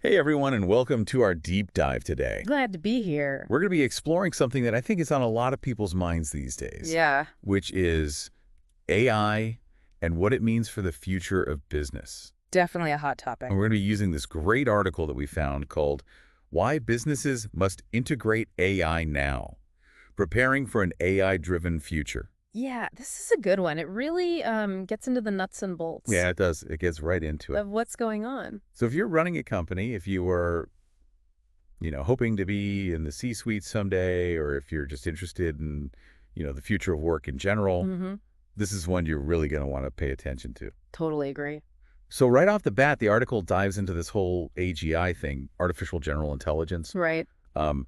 Hey everyone, and welcome to our deep dive today. Glad to be here. We're going to be exploring something that I think is on a lot of people's minds these days, Yeah, which is AI and what it means for the future of business. definitely a hot topic. And we're going to be using this great article that we found called Why Businesses Must Integrate AI Now, Preparing for an AI-Driven Future. Yeah, this is a good one. It really gets into the nuts and bolts Yeah, it does. It gets right into it. of what's going on. So if you're running a company, if you were hoping to be in the C-suite someday, or if you're just interested in, the future of work in general, Mm-hmm. this is one you're really going to want to pay attention to. Totally agree. So right off the bat, the article dives into this whole AGI thing, artificial general intelligence. Right. Um,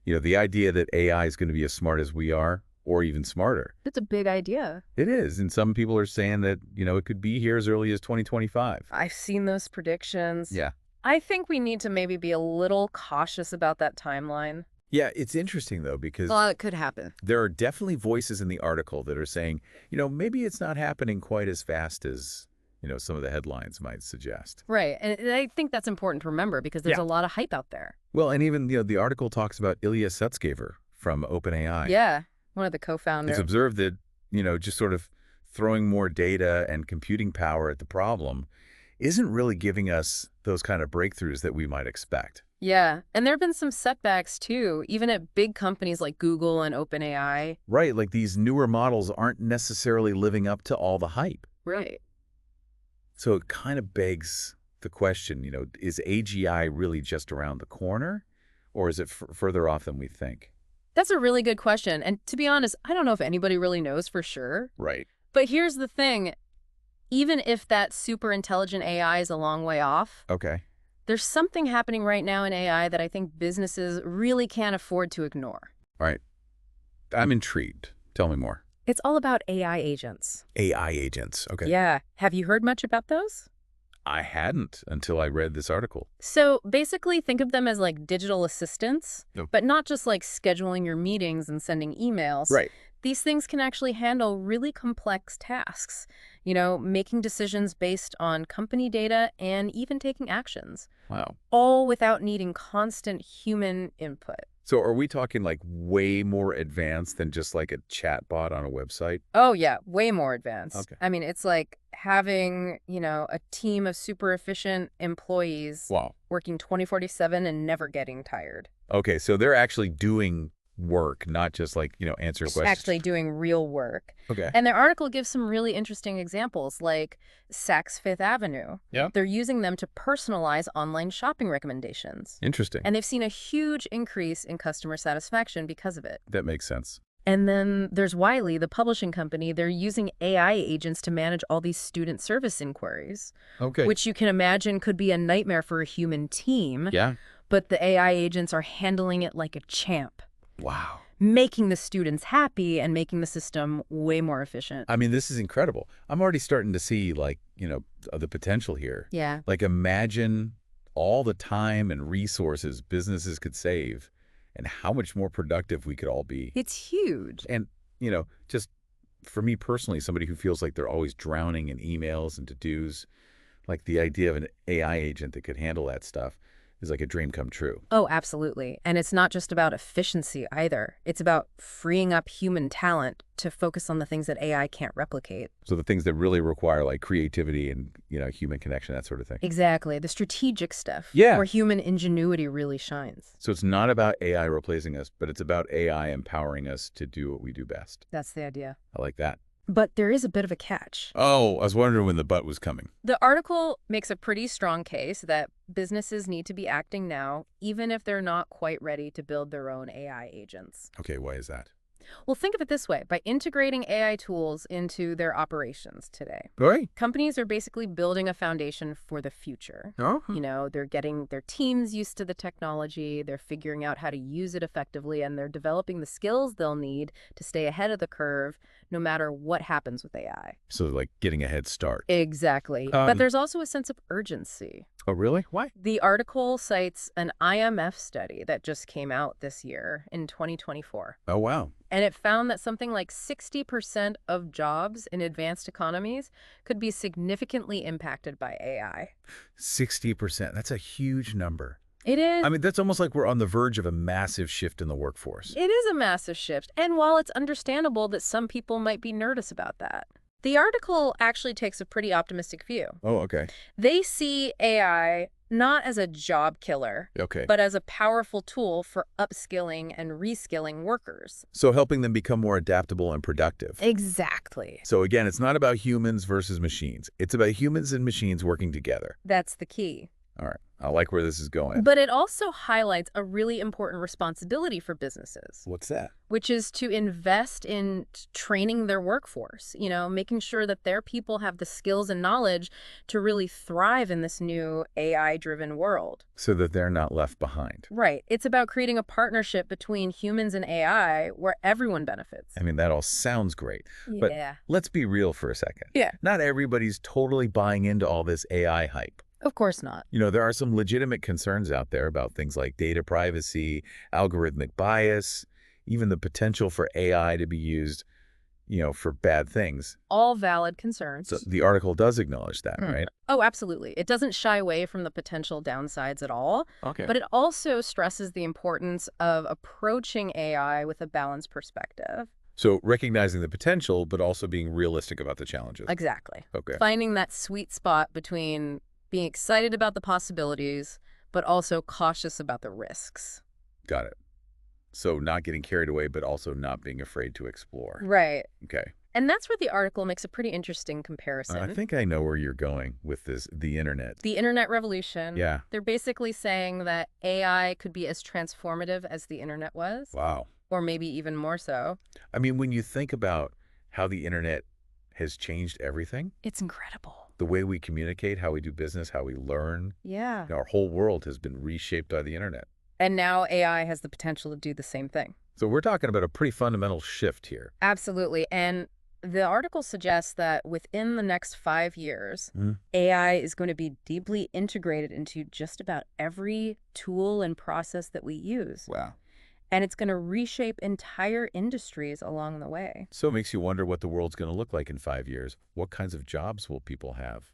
the idea that AI is going to be as smart as we are, or even smarter. It's a big idea. It is, and some people are saying that, it could be here as early as 2025. I've seen those predictions. Yeah. I think we need to maybe be a little cautious about that timeline. Yeah, it's interesting, though, because Well, it could happen. there are definitely voices in the article that are saying, maybe it's not happening quite as fast as, some of the headlines might suggest. Right. And I think that's important to remember because there's Yeah. a lot of hype out there. Well, and even, the article talks about Ilya Sutskever from OpenAI. Yeah. One of the It's co-founders. observed that, just sort of throwing more data and computing power at the problem isn't really giving us those kind of breakthroughs that we might expect. Yeah. And there have been some setbacks too, even at big companies like Google and OpenAI. Right, like these newer models aren't necessarily living up to all the hype. Right. So it kind of begs the question, is AGI really just around the corner, or is it further off than we think? That's a really good question. And to be honest, I don't know if anybody really knows for sure. Right. But here's the thing. Even if that super intelligent AI is a long way off, Okay. there's something happening right now in AI that I think businesses really can't afford to ignore. All right. I'm intrigued. Tell me more. It's all about AI agents. AI agents. Okay. Yeah. Have you heard much about those? I hadn't until I read this article. So basically, think of them as like digital assistants, Nope. but not just like scheduling your meetings and sending emails. Right. These things can actually handle really complex tasks, making decisions based on company data and even taking actions, Wow. all without needing constant human input. So are we talking like way more advanced than just like a chat bot on a website? Oh, yeah, way more advanced. Okay. I mean, it's like having, a team of super efficient employees Wow. working 24/7 and never getting tired. Okay, so they're actually doing work, not just like, answer questions. Actually doing real work. Okay. And their article gives some really interesting examples, like Saks Fifth Avenue. Yeah. They're using them to personalize online shopping recommendations. Interesting. And they've seen a huge increase in customer satisfaction because of it. That makes sense. And then there's Wiley, the publishing company. They're using AI agents to manage all these student service inquiries, Okay. which you can imagine could be a nightmare for a human team. Yeah. But the AI agents are handling it like a champ, Wow. making the students happy and making the system way more efficient. I mean, this is incredible. I'm already starting to see like, the potential here. Yeah. Like imagine all the time and resources businesses could save and how much more productive we could all be. It's huge. And, just for me personally, somebody who feels like they're always drowning in emails and to-dos, like the idea of an AI agent that could handle that stuff is like a dream come true. Oh, absolutely. And it's not just about efficiency either. It's about freeing up human talent to focus on the things that AI can't replicate. So the things that really require like creativity and, human connection, that sort of thing. Exactly. The strategic stuff. Yeah. Where human ingenuity really shines. So it's not about AI replacing us, but it's about AI empowering us to do what we do best. That's the idea. I like that. But there is a bit of a catch. Oh, I was wondering when the butt was coming. The article makes a pretty strong case that businesses need to be acting now, even if they're not quite ready to build their own AI agents. Okay, why is that? Well, think of it this way. By integrating AI tools into their operations today, Right. companies are basically building a foundation for the future. Oh. They're getting their teams used to the technology, they're figuring out how to use it effectively, and they're developing the skills they'll need to stay ahead of the curve no matter what happens with AI. So like getting a head start. Exactly. Um, But there's also a sense of urgency. Oh, really? Why? The article cites an IMF study that just came out this year in 2024. Oh, wow. And it found that something like 60% of jobs in advanced economies could be significantly impacted by AI. 60%. That's a huge number. It is. I mean, that's almost like we're on the verge of a massive shift in the workforce. It is a massive shift, and while it's understandable that some people might be nervous about that, the article actually takes a pretty optimistic view. Oh, okay. They see AI not as a job killer, Okay. but as a powerful tool for upskilling and reskilling workers. So helping them become more adaptable and productive. Exactly. So again, it's not about humans versus machines. It's about humans and machines working together. That's the key. All right. I like where this is going. But it also highlights a really important responsibility for businesses, What's that? which is to invest in training their workforce, making sure that their people have the skills and knowledge to really thrive in this new AI-driven world. So that they're not left behind. Right. It's about creating a partnership between humans and AI where everyone benefits. I mean, that all sounds great. But Yeah. let's be real for a second. Yeah. Not everybody's totally buying into all this AI hype. Of course not. There are some legitimate concerns out there about things like data privacy, algorithmic bias, even the potential for AI to be used, for bad things. All valid concerns. So the article does acknowledge that, right? Oh, absolutely. It doesn't shy away from the potential downsides at all, Okay. but it also stresses the importance of approaching AI with a balanced perspective. So recognizing the potential, but also being realistic about the challenges. Exactly. Okay. Finding that sweet spot between being excited about the possibilities, but also cautious about the risks. Got it. So not getting carried away, but also not being afraid to explore. Right. Okay. And that's where the article makes a pretty interesting comparison. I think I know where you're going with this, the internet. The internet revolution. Yeah. They're basically saying that AI could be as transformative as the internet was, Wow. or maybe even more so. I mean, when you think about how the internet has changed everything, It's incredible. the way we communicate, how we do business, how we learn, Yeah. our whole world has been reshaped by the internet. And now AI has the potential to do the same thing. So we're talking about a pretty fundamental shift here. Absolutely. And the article suggests that within the next 5 years, Mhm. AI is going to be deeply integrated into just about every tool and process that we use. Wow. And it's going to reshape entire industries along the way. So it makes you wonder what the world's going to look like in 5 years. What kinds of jobs will people have?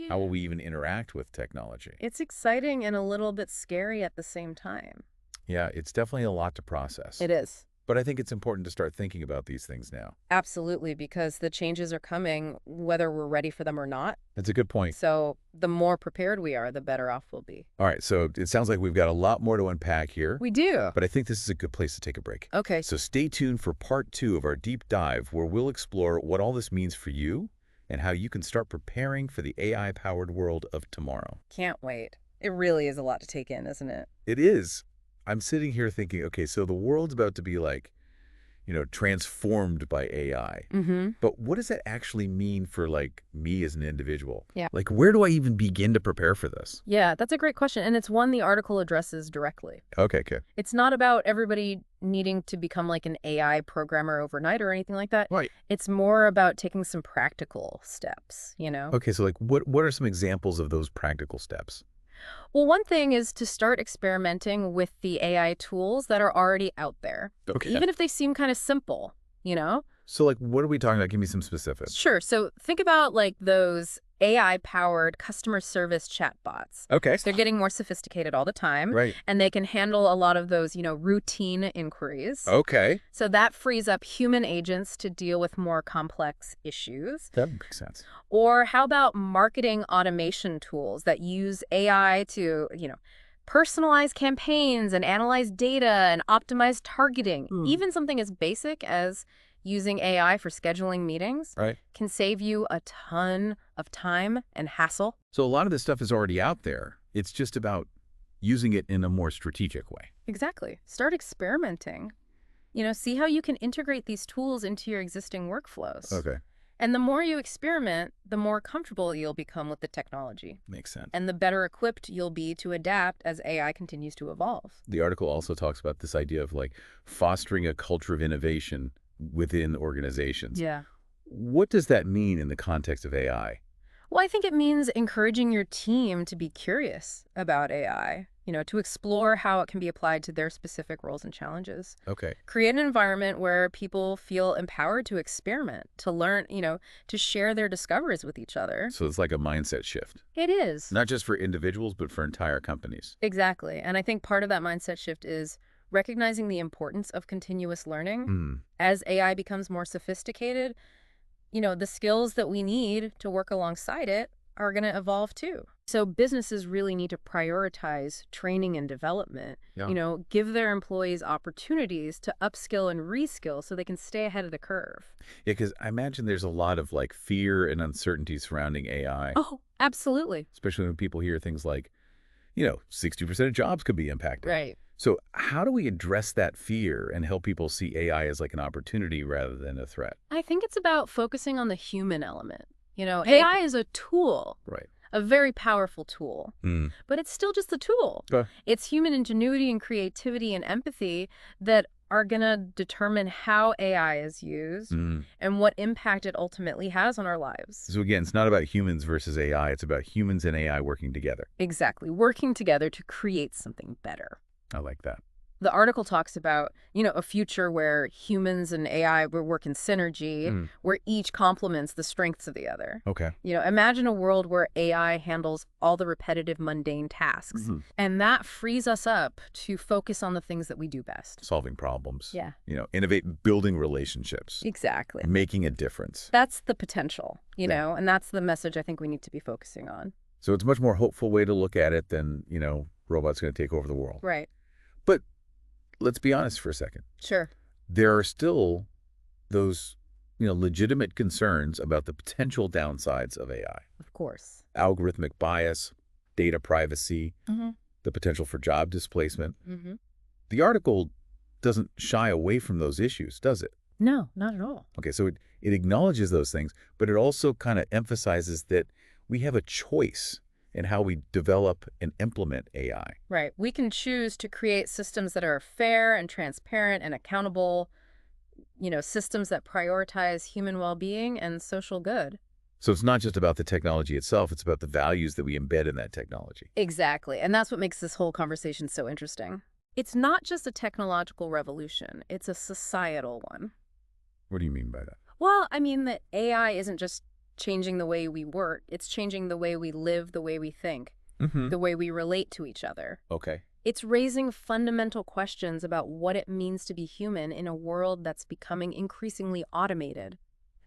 How will we even interact with technology? It's exciting and a little bit scary at the same time. Yeah, it's definitely a lot to process. It is. But I think it's important to start thinking about these things now. Absolutely, because the changes are coming whether we're ready for them or not. That's a good point. So the more prepared we are, the better off we'll be. All right, so it sounds like we've got a lot more to unpack here. We do. But I think this is a good place to take a break. Okay. So stay tuned for part 2 of our deep dive, where we'll explore what all this means for you and how you can start preparing for the AI-powered world of tomorrow. Can't wait. It really is a lot to take in, isn't it? It is. I'm sitting here thinking, okay, so the world's about to be like, transformed by AI. Mm-hmm. But what does that actually mean for me as an individual? Yeah. Where do I even begin to prepare for this? Yeah, that's a great question. And it's one the article addresses directly. Okay, good. It's not about everybody needing to become like an AI programmer overnight or anything like that. Right. It's more about taking some practical steps, Okay, so what are some examples of those practical steps? Well, one thing is to start experimenting with the AI tools that are already out there, Okay. even if they seem kind of simple, So what are we talking about? Give me some specifics. Sure. So think about those AI-powered customer service chatbots. Okay. They're getting more sophisticated all the time. Right. And they can handle a lot of those, routine inquiries. Okay. So that frees up human agents to deal with more complex issues. That makes sense. Or how about marketing automation tools that use AI to, personalize campaigns and analyze data and optimize targeting? Even something as basic as using AI for scheduling meetings Right. can save you a ton of time and hassle. So a lot of this stuff is already out there. It's just about using it in a more strategic way. Exactly. Start experimenting. See how you can integrate these tools into your existing workflows. Okay. And the more you experiment, the more comfortable you'll become with the technology. Makes sense. And the better equipped you'll be to adapt as AI continues to evolve. The article also talks about this idea of fostering a culture of innovation within organizations. Yeah. What does that mean in the context of AI? Well, I think it means encouraging your team to be curious about AI, to explore how it can be applied to their specific roles and challenges. Okay. Create an environment where people feel empowered to experiment, to learn, to share their discoveries with each other. So it's like a mindset shift, It is. not just for individuals, but for entire companies. Exactly. And I think part of that mindset shift is recognizing the importance of continuous learning. Hmm. As AI becomes more sophisticated, the skills that we need to work alongside it are going to evolve too. So businesses really need to prioritize training and development, Yeah. give their employees opportunities to upskill and reskill so they can stay ahead of the curve. Yeah, because I imagine there's a lot of like fear and uncertainty surrounding AI, Oh, absolutely. especially when people hear things like, 60% of jobs could be impacted. Right. So how do we address that fear and help people see AI as like an opportunity rather than a threat? I think it's about focusing on the human element. AI is a tool, Right. a very powerful tool, Mm. but it's still just a tool. Okay. It's human ingenuity and creativity and empathy that are going to determine how AI is used Mm. and what impact it ultimately has on our lives. So again, it's not about humans versus AI. It's about humans and AI working together. Exactly. Working together to create something better. I like that. The article talks about, a future where humans and AI will work in synergy, Mm. where each complements the strengths of the other. Okay. Imagine a world where AI handles all the repetitive, mundane tasks, Mhm. and that frees us up to focus on the things that we do best. Solving problems. Yeah. Innovate, building relationships, Exactly. making a difference. That's the potential, Yeah. and that's the message I think we need to be focusing on. So it's a much more hopeful way to look at it than, robots going to take over the world. Right. But let's be honest for a second. Sure. There are still those, legitimate concerns about the potential downsides of AI. Of course. Algorithmic bias, data privacy, Mm-hmm. the potential for job displacement. Mm-hmm. The article doesn't shy away from those issues, does it? No, not at all. Okay, so it acknowledges those things, but it also kind of emphasizes that we have a choice in how we develop and implement AI. Right. We can choose to create systems that are fair and transparent and accountable, systems that prioritize human well-being and social good. So it's not just about the technology itself, it's about the values that we embed in that technology. Exactly. And that's what makes this whole conversation so interesting. It's not just a technological revolution, it's a societal one. What do you mean by that? Well, I mean that AI isn't just changing the way we work, it's changing the way we live, the way we think, Mm-hmm. the way we relate to each other. Okay. It's raising fundamental questions about what it means to be human in a world that's becoming increasingly automated.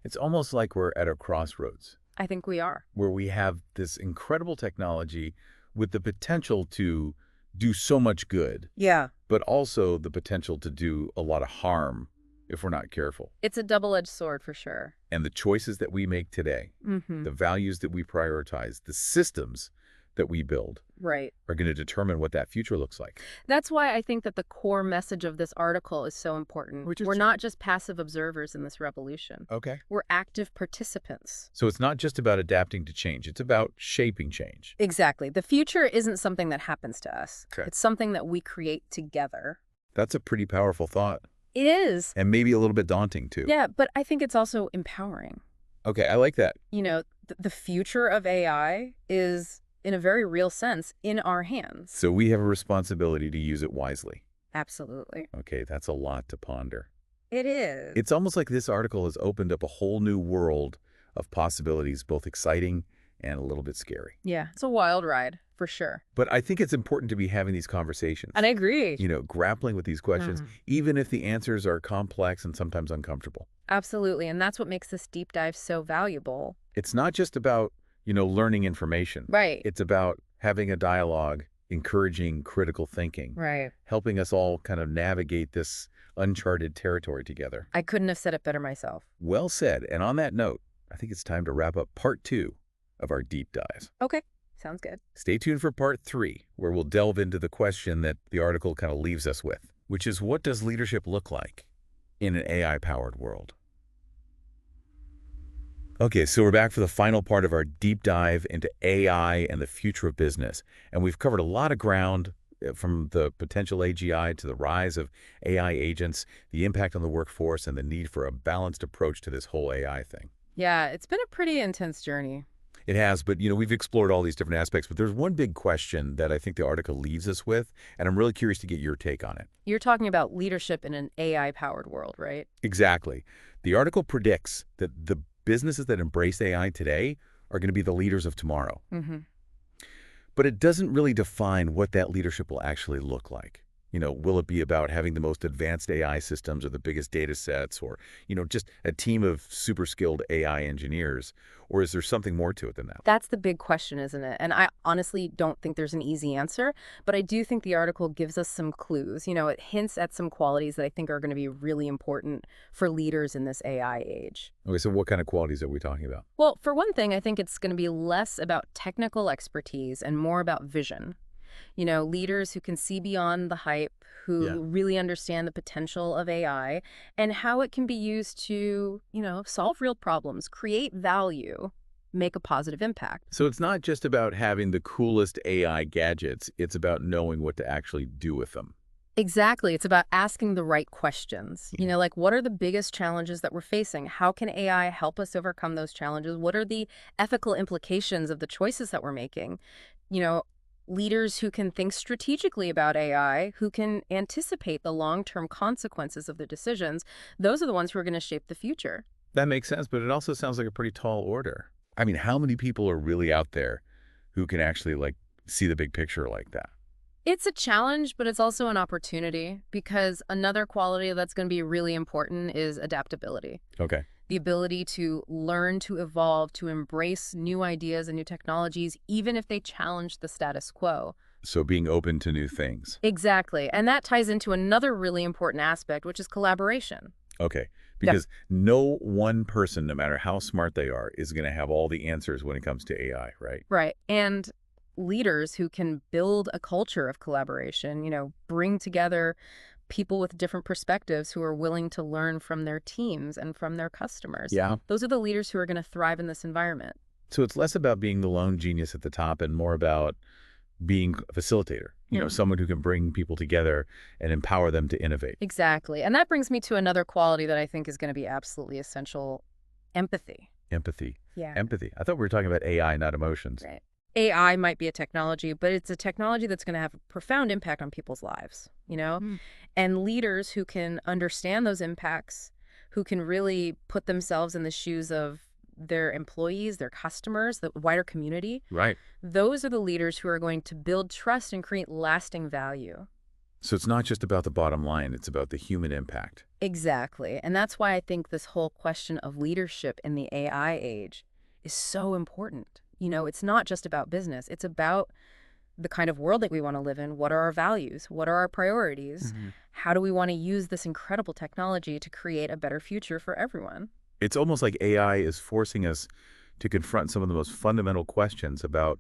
It's almost like we're at a crossroads I think we are. where we have this incredible technology with the potential to do so much good, Yeah. but also the potential to do a lot of harm if we're not careful. It's a double-edged sword for sure. And the choices that we make today, Mm-hmm. the values that we prioritize, the systems that we build Right. are going to determine what that future looks like. That's why I think that the core message of this article is so important. Which is We're true. not just passive observers in this revolution. Okay. We're active participants. So it's not just about adapting to change. It's about shaping change. Exactly. The future isn't something that happens to us. Okay. It's something that we create together. That's a pretty powerful thought It is. and maybe a little bit daunting too. Yeah, but I think it's also empowering. Okay, I like that. The future of AI is, in a very real sense, in our hands. So we have a responsibility to use it wisely. Absolutely. Okay, that's a lot to ponder. It is. It's almost like this article has opened up a whole new world of possibilities, both exciting and a little bit scary. Yeah, it's a wild ride, for sure. But I think it's important to be having these conversations. And I agree. Grappling with these questions, even if the answers are complex and sometimes uncomfortable. Absolutely. And that's what makes this deep dive so valuable. It's not just about, learning information. Right. It's about having a dialogue, encouraging critical thinking, Right. helping us all kind of navigate this uncharted territory together. I couldn't have said it better myself. Well said. And on that note, I think it's time to wrap up part 2 of our deep dive. Okay. Sounds good. Stay tuned for part 3, where we'll delve into the question that the article kind of leaves us with, which is, what does leadership look like in an AI-powered world? Okay, so we're back for the final part of our deep dive into AI and the future of business. And we've covered a lot of ground, from the potential AGI to the rise of AI agents, the impact on the workforce, and the need for a balanced approach to this whole AI thing. Yeah, it's been a pretty intense journey. It has, but we've explored all these different aspects, but there's one big question that I think the article leaves us with, and I'm really curious to get your take on it. You're talking about leadership in an AI-powered world, right? Exactly. The article predicts that the businesses that embrace AI today are going to be the leaders of tomorrow. Mm-hmm. But it doesn't really define what that leadership will actually look like. Will it be about having the most advanced AI systems or the biggest data sets or, just a team of super skilled AI engineers? Or is there something more to it than that? That's the big question, isn't it? And I honestly don't think there's an easy answer, but I do think the article gives us some clues. It hints at some qualities that I think are going to be really important for leaders in this AI age. Okay, so what kind of qualities are we talking about? Well, for one thing, I think it's going to be less about technical expertise and more about vision. Leaders who can see beyond the hype, Yeah. who really understand the potential of AI and how it can be used to, solve real problems, create value, make a positive impact. So it's not just about having the coolest AI gadgets, it's about knowing what to actually do with them. Exactly. It's about asking the right questions. Yeah. Like what are the biggest challenges that we're facing? How can AI help us overcome those challenges? What are the ethical implications of the choices that we're making? You know, Leaders who can think strategically about AI, who can anticipate the long-term consequences of the decisions, those are the ones who are going to shape the future. That makes sense, but it also sounds like a pretty tall order. I mean, how many people are really out there who can actually see the big picture like that? It's a challenge, but it's also an opportunity because another quality that's going to be really important is adaptability. Okay. The ability to learn, to evolve, to embrace new ideas and new technologies, even if they challenge the status quo. So being open to new things. Exactly. And that ties into another really important aspect, which is collaboration. Okay. Yep. Because no one person, no matter how smart they are, is going to have all the answers when it comes to AI, right? Right. And leaders who can build a culture of collaboration, bring together people with different perspectives who are willing to learn from their teams and from their customers. Yeah. Those are the leaders who are going to thrive in this environment. So it's less about being the lone genius at the top and more about being a facilitator, someone who can bring people together and empower them to innovate. Exactly. And that brings me to another quality that I think is going to be absolutely essential: empathy. Empathy. Yeah. Empathy. I thought we were talking about AI, not emotions. Right. AI might be a technology, but it's a technology that's going to have a profound impact on people's lives. And leaders who can understand those impacts, who can really put themselves in the shoes of their employees, their customers, the wider community, Right. those are the leaders who are going to build trust and create lasting value. So it's not just about the bottom line, it's about the human impact. Exactly. And that's why I think this whole question of leadership in the AI age is so important. It's not just about business. It's about the kind of world that we want to live in. What are our values? What are our priorities? How do we want to use this incredible technology to create a better future for everyone? It's almost like AI is forcing us to confront some of the most fundamental questions about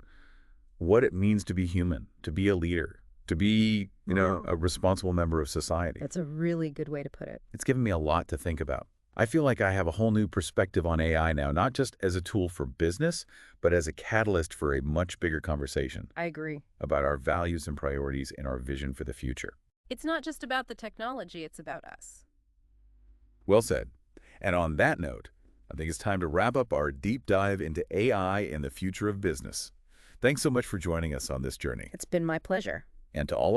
what it means to be human, to be a leader, to be, a responsible member of society. That's a really good way to put it. It's given me a lot to think about. I feel like I have a whole new perspective on AI now, not just as a tool for business, but as a catalyst for a much bigger conversation I agree. about our values and priorities and our vision for the future. It's not just about the technology, it's about us. Well said. And on that note, I think it's time to wrap up our deep dive into AI and the future of business. Thanks so much for joining us on this journey. It's been my pleasure. And to all